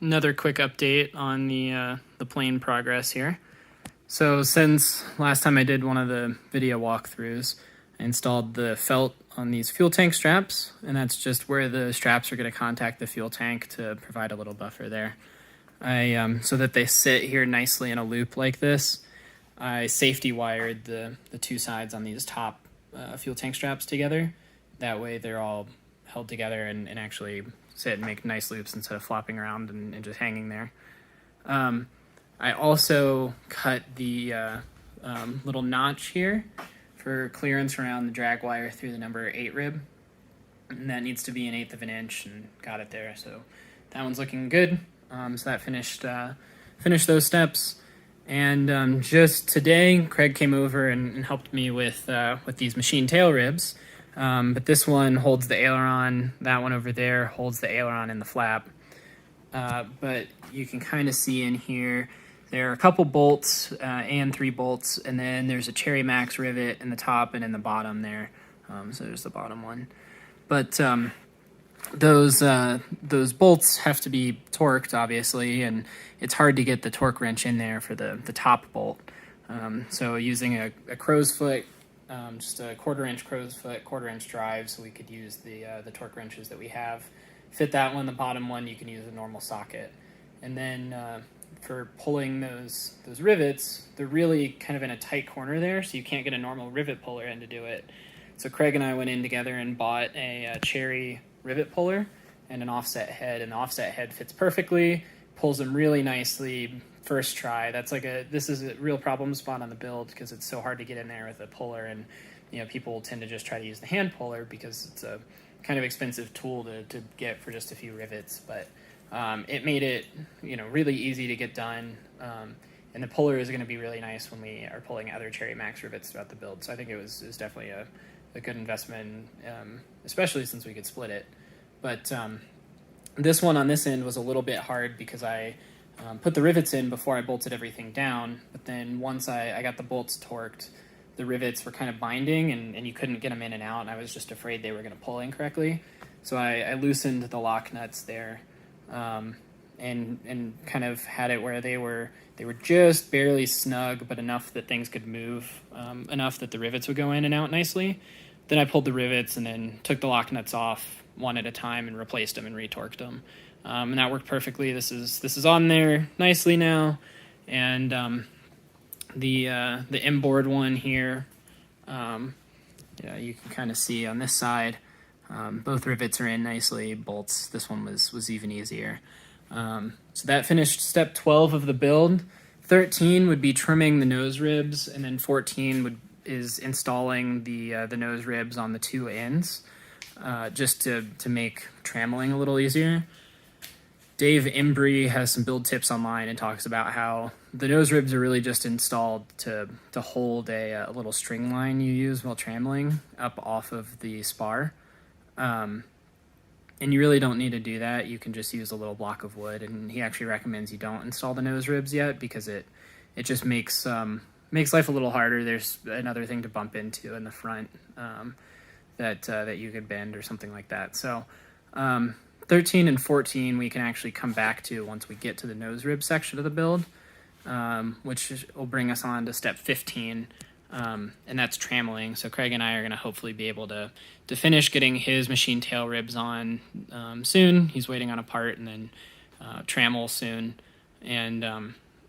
Another quick update on the plane progress here. So since last time I did one of the video walkthroughs, I installed the felt on these fuel tank straps, and that's just where the straps are going to contact the fuel tank to provide a little buffer there. So that they sit here nicely in a loop like this, I safety wired the two sides on these top fuel tank straps together. That way they're all held together and actually sit and make nice loops instead of flopping around and just hanging there. I also cut the little notch here for clearance around the drag wire through the number 8 rib. And that needs to be 1/8 of an inch, and got it there. So that one's looking good. So that finished those steps. And just today, Craig came over and helped me with these machine tail ribs. But this one holds the aileron. That one over there holds the aileron in the flap. But you can kind of see in here, there are a couple bolts and 3 bolts, and then there's a Cherry Max rivet in the top and in the bottom there. So there's the bottom one. But those bolts have to be torqued, obviously, and it's hard to get the torque wrench in there for the top bolt. So using a crow's foot, just a 1/4 inch crow's foot, 1/4 inch drive, so we could use the torque wrenches that we have. Fit that one. The bottom one you can use a normal socket. And then for pulling those rivets, they're really kind of in a tight corner there, so you can't get a normal rivet puller in to do it. So Craig and I went in together and bought a Cherry rivet puller and an offset head, and the offset head fits perfectly, pulls them really nicely first try. This is a real problem spot on the build because it's so hard to get in there with a puller, and people tend to just try to use the hand puller because it's a kind of expensive tool to get for just a few rivets. But it made it really easy to get done, and the puller is going to be really nice when we are pulling other Cherry Max rivets throughout the build. So I think it was definitely a good investment, especially since we could split it. But this one on this end was a little bit hard because I put the rivets in before I bolted everything down, but then once I got the bolts torqued, the rivets were kind of binding and you couldn't get them in and out, and I was just afraid they were going to pull incorrectly. So I loosened the lock nuts there, and kind of had it where they were just barely snug, but enough that things could move, enough that the rivets would go in and out nicely. Then I pulled the rivets and then took the lock nuts off one at a time and replaced them and retorqued them. And that worked perfectly. This is on there nicely now. And the inboard one here, you can kind of see on this side, both rivets are in nicely. Bolts, this one was even easier. So that finished step 12 of the build. 13 would be trimming the nose ribs, and then 14 is installing the nose ribs on the 2 ends, just to make trammeling a little easier. Dave Embry has some build tips online and talks about how the nose ribs are really just installed to hold a little string line you use while trammeling up off of the spar. And you really don't need to do that. You can just use a little block of wood, and he actually recommends you don't install the nose ribs yet because it just makes life a little harder. There's another thing to bump into in the front that you could bend or something like that. So 13 and 14 we can actually come back to once we get to the nose rib section of the build, which will bring us on to step 15. And that's trammeling. So Craig and I are going to hopefully be able to finish getting his machine tail ribs on soon. He's waiting on a part, and then trammel soon. And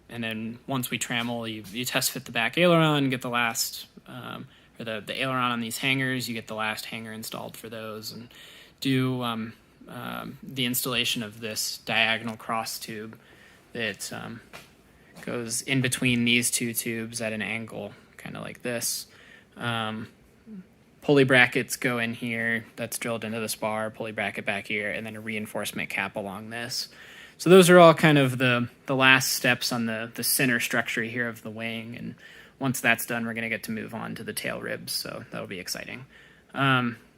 then once we trammel, you test fit the back aileron, get the last, or the aileron on these hangers, you get the last hanger installed for those, and do the installation of this diagonal cross tube that goes in between these 2 tubes at an angle, kind of like this. Pulley brackets go in here, that's drilled into the spar, pulley bracket back here, and then a reinforcement cap along this. So those are all kind of the last steps on the center structure here of the wing, and once that's done, we're going to get to move on to the tail ribs, so that'll be exciting.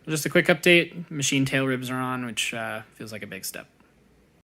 Just a quick update, machine tail ribs are on, which feels like a big step.